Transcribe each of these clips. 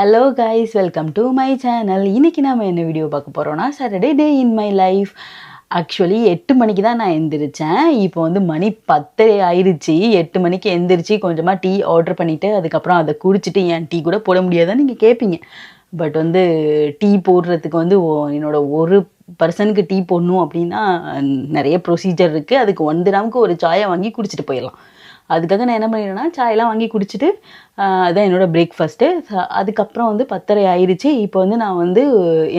Hello guys, welcome to my channel. இன்றைக்கி நம்ம என்ன வீடியோ பார்க்க போகிறோன்னா, Saturday day in my life. Actually 8 மணிக்கு தான் நான் எந்திரிச்சேன். இப்போ வந்து மணி 10 ஆயிடுச்சு. 8 மணிக்கு எந்திரிச்சு கொஞ்சமாக டீ ஆர்டர் பண்ணிவிட்டு அதுக்கப்புறம் அதை குடிச்சிட்டு ஏன் டீ கூட போட முடியாதான்னு நீங்கள் கேட்பீங்க. பட் வந்து டீ போடுறதுக்கு வந்து என்னோட ஒரு பர்சனுக்கு டீ போடணும் அப்படின்னா நிறைய ப்ரொசீஜர் இருக்குது. அதுக்கு 1 கிராமுக்கு ஒரு சாயை வாங்கி குடிச்சிட்டு போயிடலாம். அதுக்காக நான் என்ன பண்ணிடுறேன்னா, சாயெல்லாம் வாங்கி குடிச்சிட்டு அதுதான் என்னோடய பிரேக்ஃபாஸ்ட்டு. அதுக்கப்புறம் வந்து 10:30 ஆயிடுச்சு. இப்போ வந்து நான் வந்து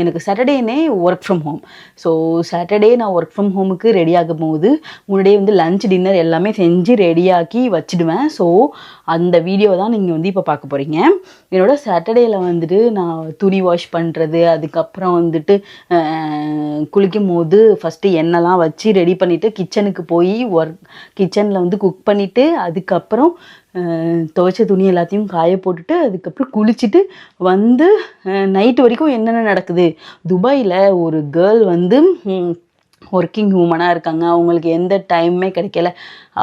எனக்கு சாட்டர்டேனே work from home. So Saturday நான் ஒர்க் ஃப்ரம் ஹோமுக்கு ரெடி ஆகும் போது முன்னாடியே வந்து லஞ்ச் டின்னர் எல்லாமே செஞ்சு ரெடியாக்கி வச்சுடுவேன். ஸோ அந்த வீடியோ தான் நீங்கள் வந்து இப்போ பார்க்க போகிறீங்க. என்னோடய சாட்டர்டேயில் வந்துட்டு நான் துணி வாஷ் பண்ணுறது, அதுக்கப்புறம் வந்துட்டு குளிக்கும் போது ஃபஸ்ட்டு எண்ணெய்லாம் வச்சு ரெடி பண்ணிவிட்டு கிச்சனுக்கு போய் கிச்சனில் வந்து குக் பண்ணிவிட்டு அதுக்கப்புறம் துவைச்ச துணி எல்லாத்தையும் காய போட்டுட்டு அதுக்கப்புறம் குளிச்சுட்டு வந்து நைட்டு வரைக்கும் என்னென்ன நடக்குது. துபாயில் ஒரு கேர்ள் வந்து ஒர்க்கிங் உமனாக இருக்காங்க. அவங்களுக்கு எந்த டைமுமே கிடைக்கல.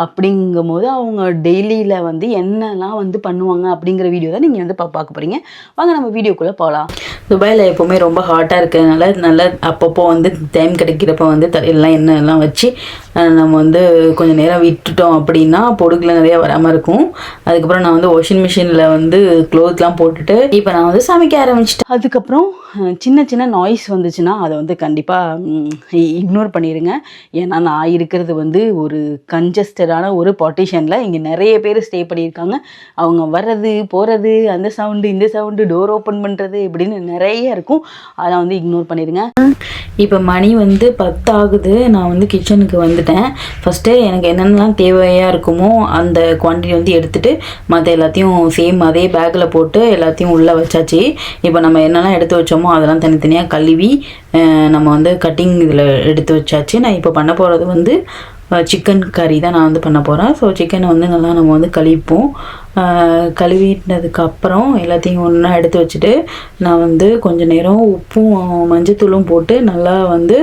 அப்படிங்கும் போது அவங்க டெய்லியில் வந்து என்னெல்லாம் வந்து பண்ணுவாங்க அப்படிங்கிற வீடியோ தான் நீங்கள் வந்து பார்க்க போகிறீங்க. வாங்க நம்ம வீடியோக்குள்ளே போகலாம். துபாயில் எப்போவுமே ரொம்ப ஹாட்டாக இருக்கிறதுனால நல்லா அப்பப்போ வந்து டைம் கிடைக்கிறப்ப வந்து எல்லாம் எண்ணெய்லாம் வச்சு நம்ம வந்து கொஞ்சம் நேரம் விட்டுட்டோம் அப்படின்னா பொடுகுல நிறையா வராமல் இருக்கும். அதுக்கப்புறம் நான் வந்து வாஷிங் மிஷினில் வந்து க்ளோத்லாம் போட்டுட்டு இப்போ நான் வந்து சமைக்க ஆரம்பிச்சிட்டேன். அதுக்கப்புறம் சின்ன சின்ன நாய்ஸ் வந்துச்சுன்னா அதை வந்து கண்டிப்பாக இக்னோர் பண்ணிடுங்க. ஏன்னா நான் இருக்கிறது வந்து ஒரு கன்ஜஸ்டடான ஒரு பார்ட்டிஷனில். இங்கே நிறைய பேர் ஸ்டே பண்ணியிருக்காங்க. அவங்க வர்றது போகிறது, அந்த சவுண்டு இந்த சவுண்டு, டோர் ஓப்பன் பண்ணுறது இப்படின்னு நிறைய இருக்கும். அதை வந்து இக்னோர் பண்ணிடுங்க. இப்போ மணி வந்து 10 ஆகுது. நான் வந்து கிச்சனுக்கு வந்துட்டேன். ஃபஸ்ட்டு எனக்கு என்னென்னலாம் தேவையாக இருக்குமோ அந்த குவான்டிட்டி வந்து எடுத்துகிட்டு மற்ற எல்லாத்தையும் சேம் அதே பேக்கில் போட்டு எல்லாத்தையும் உள்ளே வச்சாச்சு. இப்போ நம்ம என்னெல்லாம் எடுத்து வச்சோமோ அதெல்லாம் தனித்தனியாக கழுவி நம்ம வந்து கட்டிங் இதில் எடுத்து வச்சாச்சு. நான் இப்போ பண்ண போகிறது வந்து சிக்கன் கறி தான் நான் வந்து பண்ண போகிறேன். ஸோ சிக்கனை வந்து நல்லா நம்ம வந்து கழுவிப்போம். கழுவினதுக்கப்புறம் எல்லாத்தையும் ஒன்றா எடுத்து வச்சுட்டு நான் வந்து கொஞ்சம் நேரம் உப்பும் மஞ்சத்தூளும் போட்டு நல்லா வந்து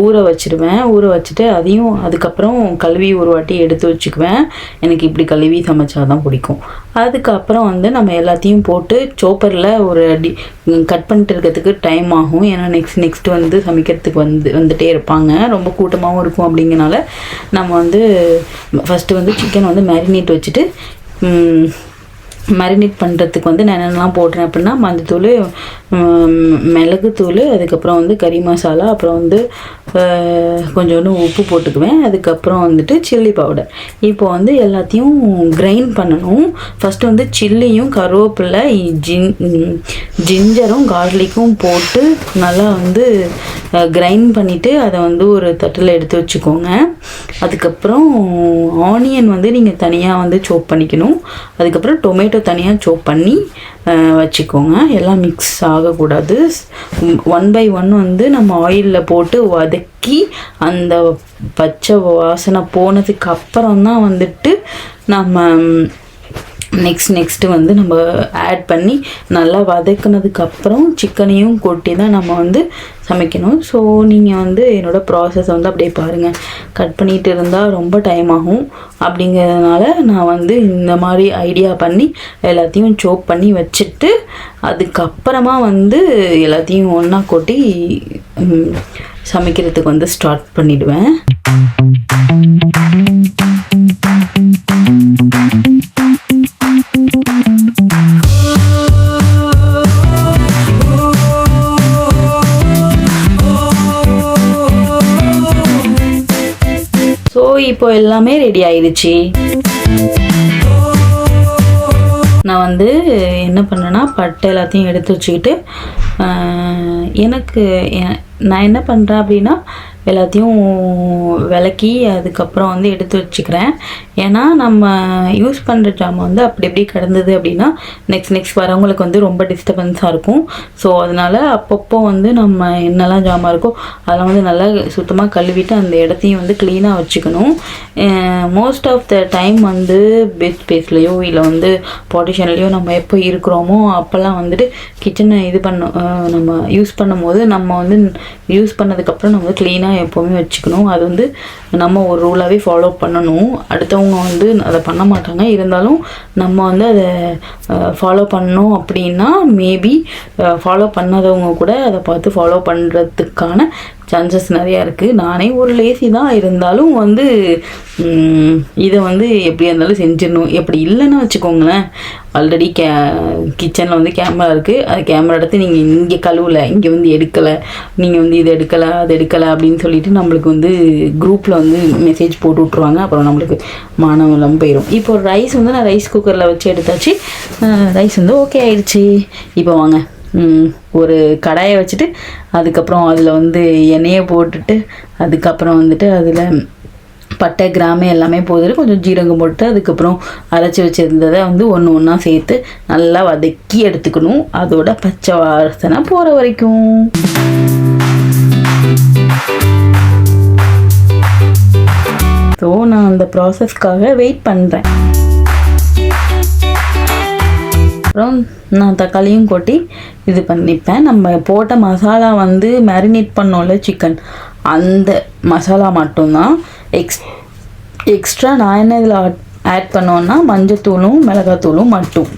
ஊற வச்சுடுவேன். ஊற வச்சுட்டு அதையும் அதுக்கப்புறம் கழுவி ஒரு வாட்டி எடுத்து வச்சுக்குவேன். எனக்கு இப்படி கழுவி சமைச்சா தான் பிடிக்கும். அதுக்கப்புறம் வந்து நம்ம எல்லாத்தையும் போட்டு சோப்பரில் ஒரு கட் பண்ணிட்டு இருக்கிறதுக்கு டைம் ஆகும். ஏன்னா நெக்ஸ்ட் வந்து சமைக்கிறதுக்கு வந்துட்டே இருப்பாங்க. ரொம்ப கூட்டமாகவும் இருக்கும். அப்படிங்கிறனால நம்ம வந்து ஃபஸ்ட்டு வந்து சிக்கன் வந்து மேரினேட் வச்சுட்டு மேரினேட் பண்ணுறதுக்கு வந்து நான் என்னென்னலாம் போடுறேன் அப்படின்னா மஞ்சத்தூள், மிளகுத்தூள், அதுக்கப்புறம் வந்து கறி மசாலா, அப்புறம் வந்து கொஞ்சோண்டு உப்பு போட்டுக்குவேன். அதுக்கப்புறம் வந்துட்டு சில்லி பவுடர். இப்போ வந்து எல்லாத்தையும் கிரைண்ட் பண்ணணும். ஃபஸ்ட்டு வந்து சில்லியும் கருவேப்பிலை ஜிஞ்சரும் கார்லிக்கும் போட்டு நல்லா வந்து கிரைண்ட் பண்ணிவிட்டு அதை வந்து ஒரு தட்டில் எடுத்து வச்சுக்கோங்க. அதுக்கப்புறம் ஆனியன் வந்து நீங்கள் தனியாக வந்து சோப் பண்ணிக்கணும். அதுக்கப்புறம் டொமேட்டோ தனியாக சோப் பண்ணி வச்சுக்கோங்க. எல்லாம் மிக்ஸ் ஆகக்கூடாது. 1 by 1 வந்து நம்ம ஆயிலில் போட்டு வதக்கி அந்த பச்சை வாசனை போனதுக்கு அப்புறம் தான் வந்துட்டு நம்ம நெக்ஸ்ட்டு வந்து நம்ம ஆட் பண்ணி நல்லா வதக்குனதுக்கப்புறம் சிக்கனையும் கொட்டி தான் நம்ம வந்து சமைக்கணும். ஸோ நீங்கள் வந்து என்னோடய ப்ராசஸ் வந்து அப்படியே பாருங்கள். கட் பண்ணிகிட்டு இருந்தால் ரொம்ப டைம் ஆகும். அப்படிங்கிறதுனால நான் வந்து இந்த மாதிரி ஐடியா பண்ணி எல்லாத்தையும் சோப் பண்ணி வச்சுட்டு அதுக்கப்புறமா வந்து எல்லாத்தையும் ஒன்றா கொட்டி சமைக்கிறதுக்கு வந்து ஸ்டார்ட் பண்ணிவிடுவேன். ஸோ இப்போ எல்லாமே ரெடி ஆயிடுச்சு. நான் வந்து என்ன பண்ணேன்னா பட்டை எல்லாத்தையும் எடுத்து வச்சுக்கிட்டு நான் என்ன பண்ணுறேன் அப்படின்னா எல்லாத்தையும் விளக்கி அதுக்கப்புறம் வந்து எடுத்து வச்சுக்கிறேன். ஏன்னா நம்ம யூஸ் பண்ணுற ஜாமான் வந்து அப்படி எப்படி கிடந்தது அப்படின்னா நெக்ஸ்ட் வரவங்களுக்கு வந்து ரொம்ப டிஸ்டர்பன்ஸாக இருக்கும். ஸோ அதனால் அப்பப்போ வந்து நம்ம என்னெல்லாம் ஜாமான் இருக்கோ அதெல்லாம் வந்து நல்லா சுத்தமாக கழுவிட்டு அந்த இடத்தையும் வந்து க்ளீனாக வச்சுக்கணும். மோஸ்ட் ஆஃப் த டைம் வந்து பெட் ஸ்பேஸ்லேயோ இல்லை வந்து பார்ட்டிஷன்லேயோ நம்ம எப்போ இருக்கிறோமோ அப்போல்லாம் வந்துட்டு கிச்சனை நம்ம யூஸ் பண்ணும் போது நம்ம வந்து யூஸ் பண்ணதுக்கப்புறம் நம்ம க்ளீனாக எப்போவுமே வச்சுக்கணும். அது வந்து நம்ம ஒரு ரூலாகவே ஃபாலோ பண்ணணும். அடுத்தவங்க சிலவங்க வந்து அதை பண்ண மாட்டாங்க. இருந்தாலும் நம்ம வந்து அதை ஃபாலோ பண்ணோம் அப்படின்னா மேபி ஃபாலோ பண்ணாதவங்க கூட அதை பார்த்து ஃபாலோ பண்ணுறதுக்கான சான்சஸ் நிறையா இருக்குது. நானே ஒரு லேசி தான், இருந்தாலும் வந்து இதை வந்து எப்படியா இருந்தாலும் செஞ்சிடணும். எப்படி இல்லைன்னு வச்சுக்கோங்களேன், ஆல்ரெடி கிச்சனில் வந்து கேமரா இருக்குது, அது கேமரா எடுத்து நீங்கள் இங்கே கழுவலை, இங்கே வந்து எடுக்கலை, நீங்கள் வந்து இது எடுக்கலை அது எடுக்கலை அப்படின்னு சொல்லிட்டு நம்மளுக்கு வந்து குரூப்பில் வந்து மெசேஜ் போட்டு விட்ருவாங்க. அப்புறம் நம்மளுக்கு மானம் இல்லாமல் போயிடும். இப்போ ரைஸ் வந்து நான் ரைஸ் குக்கரில் வச்சு எடுத்தாச்சு. ரைஸ் வந்து ஓகே ஆயிடுச்சு. இப்போ வாங்க ஒரு கடாயை வச்சுட்டு அதுக்கப்புறம் அதில் வந்து எண்ணெயை போட்டுட்டு அதுக்கப்புறம் வந்துட்டு அதில் பட்டை கிராம்பு எல்லாமே போட்டுட்டு கொஞ்சம் ஜீரகம் போட்டு அதுக்கப்புறம் அரைச்சி வச்சுருந்ததை வந்து ஒன்று ஒன்றா சேர்த்து நல்லா வதக்கி எடுத்துக்கணும். அதோட பச்சை வாசனை போகிற வரைக்கும். ஸோ நான் அந்த ப்ராசஸ்க்காக வெயிட் பண்ணுறேன். அப்புறம் நான் தக்காளியும் கொட்டி இது பண்ணிப்பேன். நம்ம போட்ட மசாலா வந்து மேரினேட் பண்ணோம்ல சிக்கன், அந்த மசாலா மட்டும்தான். எக்ஸ்ட்ரா நான் என்ன இதில் ஆட் பண்ணோன்னா மஞ்சத்தூளும் மிளகாத்தூளும் மட்டும்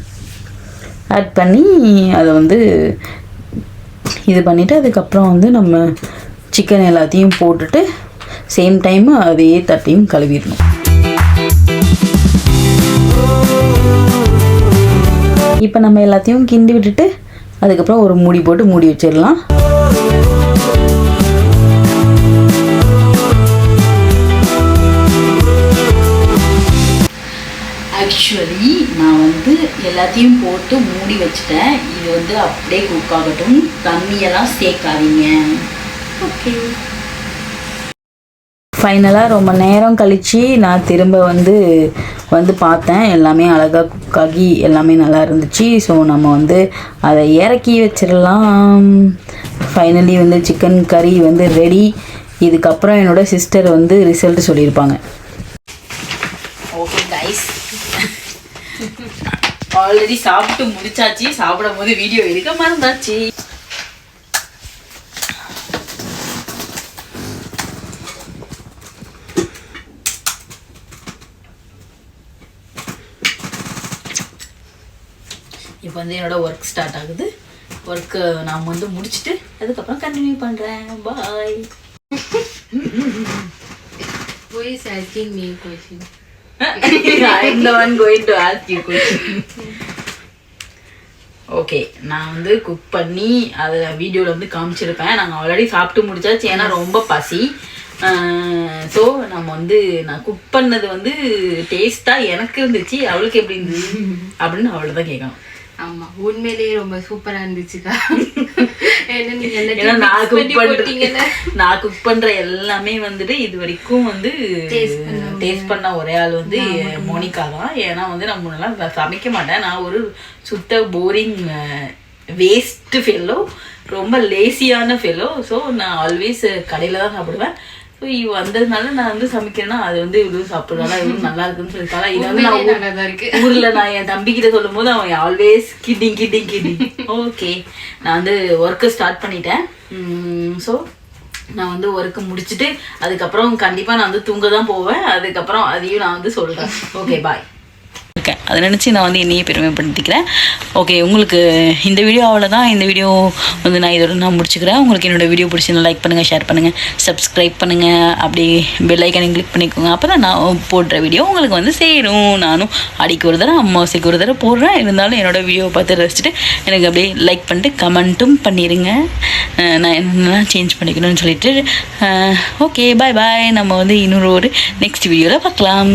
ஆட் பண்ணி அதை வந்து இது பண்ணிவிட்டு அதுக்கப்புறம் வந்து நம்ம சிக்கன் எல்லாத்தையும் போட்டுட்டு சேம் டைம் அதே தட்டையும் கழுவிடணும். இப்போ நம்ம எல்லாத்தையும் கிண்டி விட்டுட்டு அதுக்கப்புறம் ஒரு மூடி போட்டு மூடி வச்சிடலாம். ஆக்சுவலி நான் வந்து எல்லாத்தையும் போட்டு மூடி வச்சுட்டேன். இது வந்து அப்படியே குக் ஆகட்டும், தண்ணியெல்லாம் சேர்க்காதீங்க. ஓகே. ஃபைனலாக ரொம்ப நேரம் கழித்து நான் திரும்ப வந்து பார்த்தேன். எல்லாமே அழகாக குக் ஆகி எல்லாமே நல்லா இருந்துச்சு. ஸோ நம்ம வந்து அதை இறக்கி வச்சிடலாம். ஃபைனலி வந்து சிக்கன் கறி வந்து ரெடி. இதுக்கப்புறம் என்னோட சிஸ்டர் வந்து ரிசல்ட் சொல்லியிருப்பாங்க. ஓகே கைஸ், ஆல்ரெடி சாப்பிட்டு முடிச்சாச்சு. சாப்பிடும் போது வீடியோ எடுக்க மறந்தாச்சு. இப்போ வந்து என்னோட ஒர்க் ஸ்டார்ட் ஆகுது. ஒர்க்கு நான் வந்து முடிச்சுட்டு அதுக்கப்புறம் கண்டினியூ பண்ணுறேன். பாய். Who is asking me a question? I am the one going to ask you question. Okay, நான் வந்து குக் பண்ணி அதை வீடியோவில் வந்து காமிச்சிருப்பேன். நாங்கள் ஆல்ரெடி சாப்பிட்டு முடிச்சாச்சு, ஏன்னா ரொம்ப பசி. ஸோ நம்ம வந்து நான் குக் பண்ணது வந்து டேஸ்ட்டாக எனக்கு இருந்துச்சு, அவளுக்கு எப்படி இருந்துச்சு அப்படின்னு அவளை தான் கேட்கணும். ஆமா, உண்மையிலேயே ரொம்ப சூப்பரா இருந்துச்சுக்கா. நான் குக் பண்ற எல்லாமே வந்துட்டு இது வரைக்கும் வந்து டேஸ்ட் பண்ண ஒரே ஆள் வந்து மோனிகா தான். ஏன்னா வந்து நான் முன்னெல்லாம் சமைக்க மாட்டேன். நான் ஒரு சுத்த போரிங் வேஸ்ட் ஃபெல்லோ, ரொம்ப லேசியான ஃபெல்லோ. ஸோ நான் ஆல்வேஸ் கடையில் தான் சாப்பிடுவேன். ஸோ இவ வந்ததுனால நான் வந்து சமைக்கிறேன்னா அது வந்து இவ்வளோ சாப்பிட்றதால இவ்வளோ நல்லா இருக்குன்னு சொல்லிட்டாளா. இது வந்து நான் ஊரில் நான் என் தம்பிக்கிட்ட சொல்லும் போது அவன் ஆல்வேஸ் கிட்டிங். ஓகே, நான் வந்து ஒர்க்கு ஸ்டார்ட் பண்ணிட்டேன். ஸோ நான் வந்து ஒர்க்கு முடிச்சுட்டு அதுக்கப்புறம் கண்டிப்பாக நான் வந்து தூங்க தான் போவேன். அதுக்கப்புறம் அதையும் நான் வந்து சொல்கிறேன். ஓகே, பாய். இருக்கேன் அதை நினச்சி நான் வந்து என்னையே பெருமைப்படுத்திக்கிறேன். ஓகே, உங்களுக்கு இந்த வீடியோ அவ்வளோதான். இந்த வீடியோ வந்து நான் இதோட நான் முடிச்சுக்கிறேன். உங்களுக்கு என்னோடய வீடியோ பிடிச்சிருந்தா லைக் பண்ணுங்கள், ஷேர் பண்ணுங்கள், சப்ஸ்கிரைப் பண்ணுங்கள், அப்படி பெல் ஐக்கானையும் கிளிக் பண்ணிக்கோங்க. அப்போ தான் நான் போடுற வீடியோ உங்களுக்கு வந்து சேரும். நானும் அடிக்கு ஒரு தடவை அம்மாவாசைக்கு ஒரு தடவை போடுறேன். இருந்தாலும் என்னோடய வீடியோவை பார்த்து ரசிச்சுட்டு எனக்கு அப்படியே லைக் பண்ணிட்டு கமெண்ட்டும் பண்ணிடுங்க. நான் என்னென்னலாம் சேஞ்ச் பண்ணிக்கணும்னு சொல்லிட்டு. ஓகே, பாய் பாய். நம்ம வந்து இன்னொரு நெக்ஸ்ட் வீடியோவில் பார்க்கலாம்.